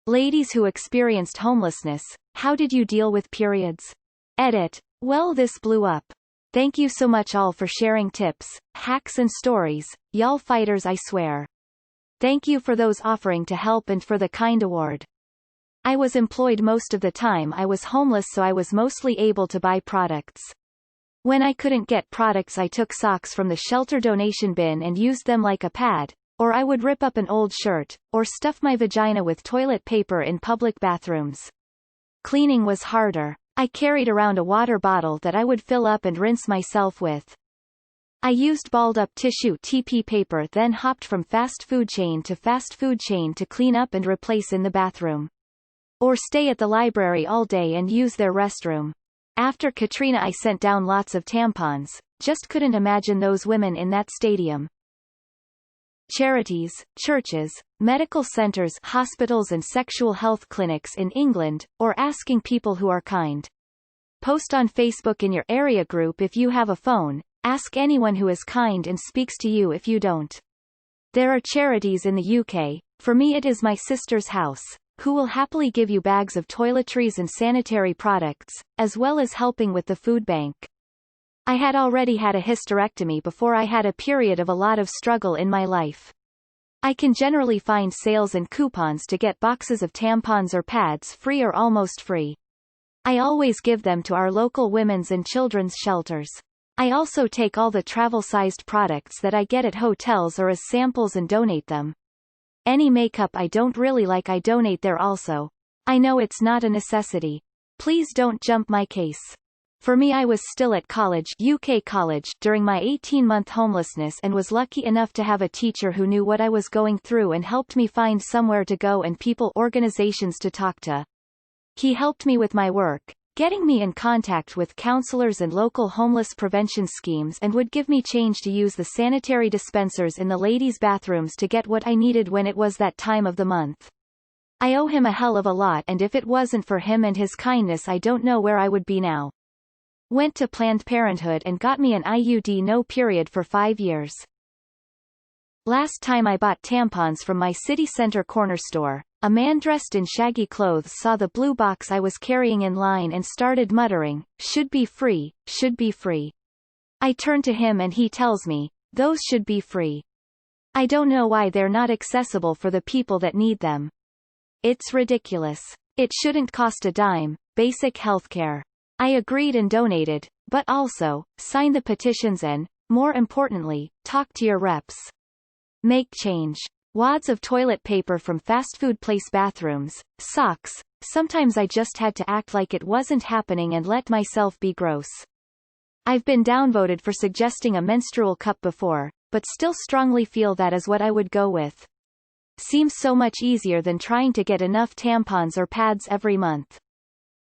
Ladies who experienced homelessness, how did you deal with periods? Edit. Well, this blew up. Thank you so much all for sharing tips, hacks and stories, y'all fighters I swear. Thank you for those offering to help and for the kind award. I was employed most of the time I was homeless, so I was mostly able to buy products. When I couldn't get products, I took socks from the shelter donation bin and used them like a pad, or I would rip up an old shirt, or stuff my vagina with toilet paper in public bathrooms. Cleaning was harder. I carried around a water bottle that I would fill up and rinse myself with. I used balled-up tissue TP paper, then hopped from fast food chain to clean up and replace in the bathroom. Or stay at the library all day and use their restroom. After Katrina I sent down lots of tampons, just couldn't imagine those women in that stadium. Charities, churches, medical centers, hospitals and sexual health clinics in England, or asking people who are kind. Post on Facebook in your area group if you have a phone, ask anyone who is kind and speaks to you if you don't. There are charities in the UK, for me it is My Sister's House, who will happily give you bags of toiletries and sanitary products, as well as helping with the food bank. I had already had a hysterectomy before I had a period of a lot of struggle in my life. I can generally find sales and coupons to get boxes of tampons or pads free or almost free. I always give them to our local women's and children's shelters. I also take all the travel-sized products that I get at hotels or as samples and donate them. Any makeup I don't really like I donate there also. I know it's not a necessity. Please don't jump my case. For me, I was still at college, UK college, during my 18-month homelessness and was lucky enough to have a teacher who knew what I was going through and helped me find somewhere to go and organizations to talk to. He helped me with my work, getting me in contact with counselors and local homeless prevention schemes, and would give me change to use the sanitary dispensers in the ladies' bathrooms to get what I needed when it was that time of the month. I owe him a hell of a lot, and if it wasn't for him and his kindness I don't know where I would be now. Went to Planned Parenthood and got me an IUD no period for 5 years. Last time I bought tampons from my city center corner store, a man dressed in shaggy clothes saw the blue box I was carrying in line and started muttering, "Should be free, should be free." I turn to him and he tells me, "Those should be free. I don't know why they're not accessible for the people that need them. It's ridiculous. It shouldn't cost a dime, basic healthcare." I agreed and donated, but also, sign the petitions and, more importantly, talk to your reps. Make change. Wads of toilet paper from fast food place bathrooms, socks. Sometimes I just had to act like it wasn't happening and let myself be gross. I've been downvoted for suggesting a menstrual cup before, but still strongly feel that is what I would go with. Seems so much easier than trying to get enough tampons or pads every month.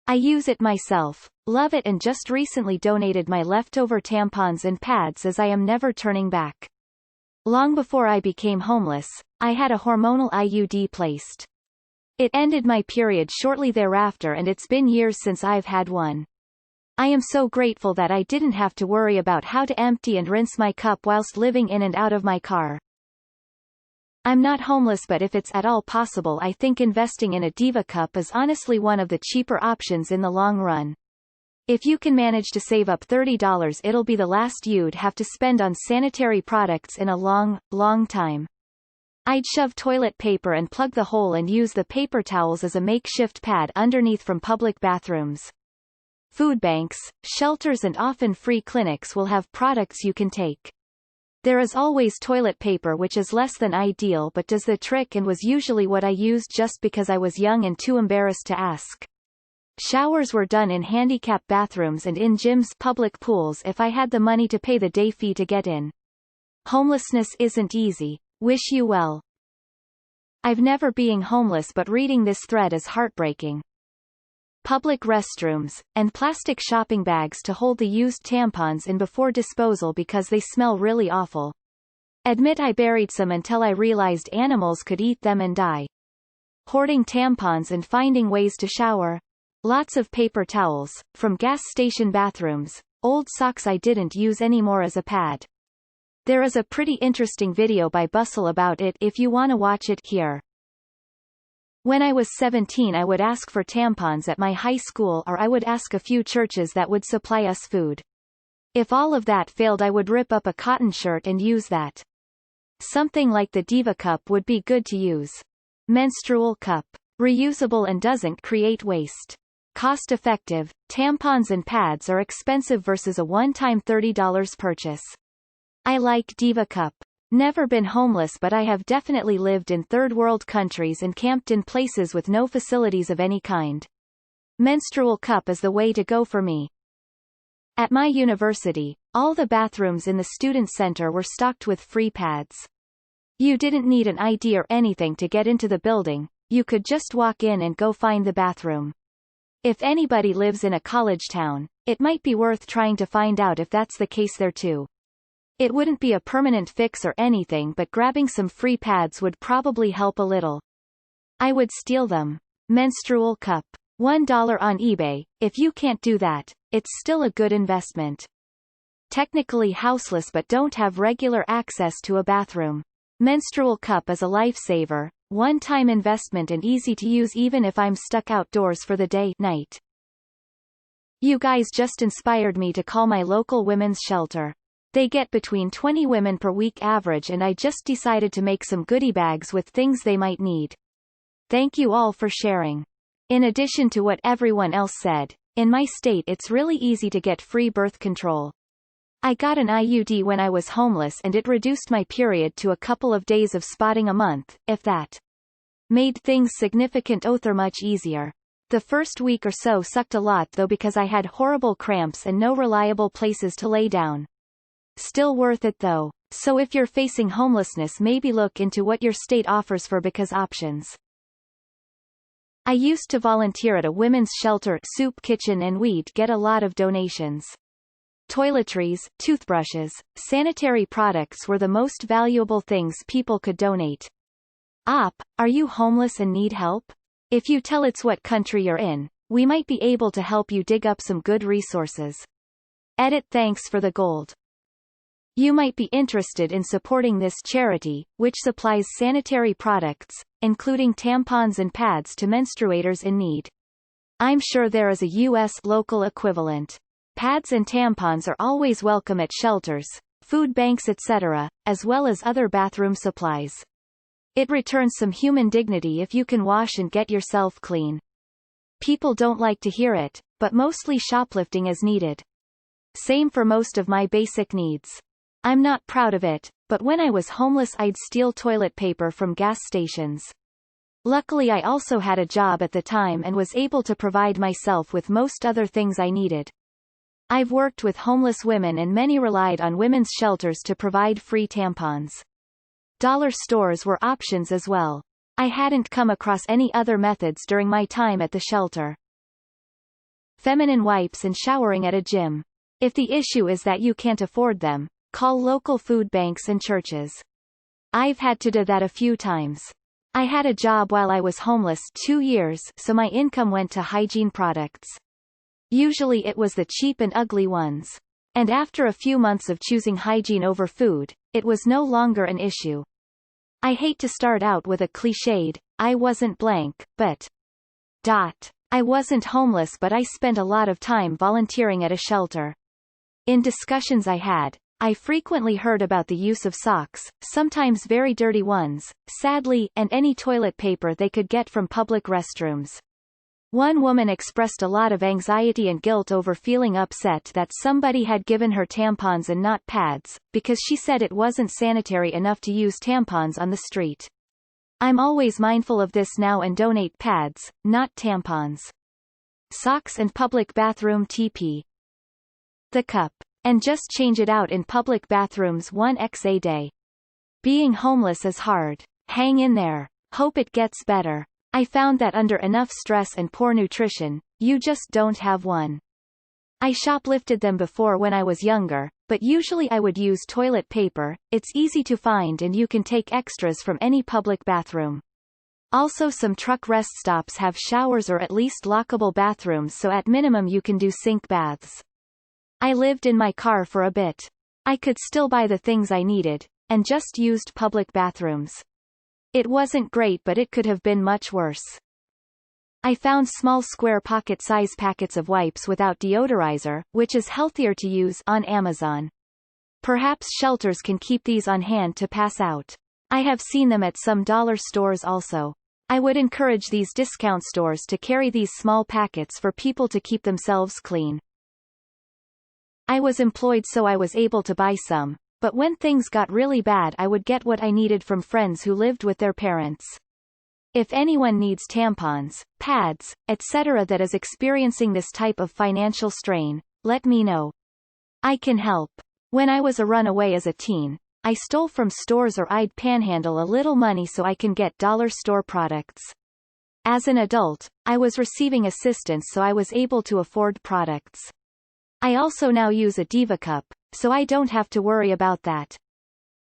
I use it myself, love it, and just recently donated my leftover tampons and pads as I am never turning back. Long before I became homeless, I had a hormonal IUD placed. It ended my period shortly thereafter, and it's been years since I've had one. I am so grateful that I didn't have to worry about how to empty and rinse my cup whilst living in and out of my car. I'm not homeless, but if it's at all possible I think investing in a Diva cup is honestly one of the cheaper options in the long run. If you can manage to save up $30 it'll be the last you'd have to spend on sanitary products in a long, long time. I'd shove toilet paper and plug the hole and use the paper towels as a makeshift pad underneath from public bathrooms. Food banks, shelters and often free clinics will have products you can take. There is always toilet paper, which is less than ideal but does the trick and was usually what I used just because I was young and too embarrassed to ask. Showers were done in handicapped bathrooms and in gyms, public pools if I had the money to pay the day fee to get in. Homelessness isn't easy. Wish you well. I've never been homeless, but reading this thread is heartbreaking. Public restrooms, and plastic shopping bags to hold the used tampons in before disposal because they smell really awful. Admit I buried some until I realized animals could eat them and die. Hoarding tampons and finding ways to shower. Lots of paper towels, from gas station bathrooms, old socks I didn't use anymore as a pad. There is a pretty interesting video by Bustle about it if you want to watch it here. When I was 17, I would ask for tampons at my high school, or I would ask a few churches that would supply us food. If all of that failed, I would rip up a cotton shirt and use that. Something like the Diva cup would be good to use. Menstrual cup. Reusable and doesn't create waste. Cost effective. Tampons and pads are expensive versus a one-time $30 purchase. I like Diva cup. Never been homeless, but I have definitely lived in third world countries and camped in places with no facilities of any kind. Menstrual cup is the way to go for me. At my university, all the bathrooms in the student center were stocked with free pads. You didn't need an ID or anything to get into the building, you could just walk in and go find the bathroom. If anybody lives in a college town, it might be worth trying to find out if that's the case there too. It wouldn't be a permanent fix or anything, but grabbing some free pads would probably help a little. I would steal them. Menstrual cup. $1 on eBay. If you can't do that, it's still a good investment. Technically houseless but don't have regular access to a bathroom. Menstrual cup is a lifesaver, one-time investment and easy to use even if I'm stuck outdoors for the day, night. You guys just inspired me to call my local women's shelter. They get between 20 women per week average, and I just decided to make some goodie bags with things they might need. Thank you all for sharing. In addition to what everyone else said, in my state it's really easy to get free birth control. I got an IUD when I was homeless and it reduced my period to a couple of days of spotting a month, if that. Made things much easier. The first week or so sucked a lot though because I had horrible cramps and no reliable places to lay down. Still worth it though, so if you're facing homelessness, maybe look into what your state offers for because options. I used to volunteer at a women's shelter, soup kitchen, and we'd get a lot of donations. Toiletries, toothbrushes, sanitary products were the most valuable things people could donate. Are you homeless and need help? If you tell us what country you're in, we might be able to help you dig up some good resources. Edit. Thanks for the gold. You might be interested in supporting this charity, which supplies sanitary products, including tampons and pads to menstruators in need. I'm sure there is a U.S. local equivalent. Pads and tampons are always welcome at shelters, food banks, etc., as well as other bathroom supplies. It returns some human dignity if you can wash and get yourself clean. People don't like to hear it, but mostly shoplifting is needed. Same for most of my basic needs. I'm not proud of it, but when I was homeless I'd steal toilet paper from gas stations. Luckily I also had a job at the time and was able to provide myself with most other things I needed. I've worked with homeless women and many relied on women's shelters to provide free tampons. Dollar stores were options as well. I hadn't come across any other methods during my time at the shelter. Feminine wipes and showering at a gym. If the issue is that you can't afford them, call local food banks and churches. I've had to do that a few times. I had a job while I was homeless 2 years, so my income went to hygiene products. Usually it was the cheap and ugly ones. And after a few months of choosing hygiene over food, it was no longer an issue. I hate to start out with a cliched, I wasn't blank, but... I wasn't homeless, but I spent a lot of time volunteering at a shelter. In discussions I frequently heard about the use of socks, sometimes very dirty ones, sadly, and any toilet paper they could get from public restrooms. One woman expressed a lot of anxiety and guilt over feeling upset that somebody had given her tampons and not pads, because she said it wasn't sanitary enough to use tampons on the street. I'm always mindful of this now and donate pads, not tampons. Socks and public bathroom TP. The cup. And just change it out in public bathrooms 1x a day. Being homeless is hard. Hang in there. Hope it gets better. I found that under enough stress and poor nutrition, you just don't have one. I shoplifted them before when I was younger, but usually I would use toilet paper. It's easy to find and you can take extras from any public bathroom. Also, some truck rest stops have showers or at least lockable bathrooms, so at minimum you can do sink baths. I lived in my car for a bit. I could still buy the things I needed, and just used public bathrooms. It wasn't great, but it could have been much worse. I found small square pocket-size packets of wipes without deodorizer, which is healthier to use, on Amazon. Perhaps shelters can keep these on hand to pass out. I have seen them at some dollar stores also. I would encourage these discount stores to carry these small packets for people to keep themselves clean. I was employed so I was able to buy some, but when things got really bad I would get what I needed from friends who lived with their parents. If anyone needs tampons, pads, etc. that is experiencing this type of financial strain, let me know. I can help. When I was a runaway as a teen, I stole from stores or I'd panhandle a little money so I can get dollar store products. As an adult, I was receiving assistance so I was able to afford products. I also now use a Diva cup, so I don't have to worry about that.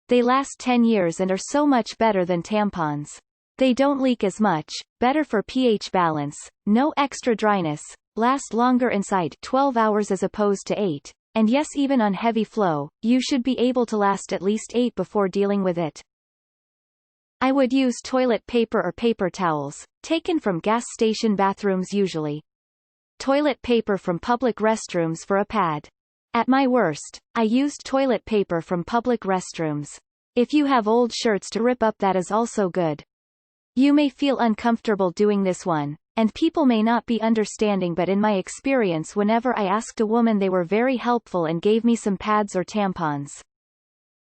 They last 10 years and are so much better than tampons. They don't leak as much, better for pH balance, no extra dryness, last longer inside 12 hours as opposed to 8, and yes, even on heavy flow, you should be able to last at least 8 before dealing with it. I would use toilet paper or paper towels, taken from gas station bathrooms usually. Toilet paper from public restrooms for a pad. At my worst, I used toilet paper from public restrooms. If you have old shirts to rip up, that is also good. You may feel uncomfortable doing this one, and people may not be understanding, but in my experience whenever I asked a woman they were very helpful and gave me some pads or tampons.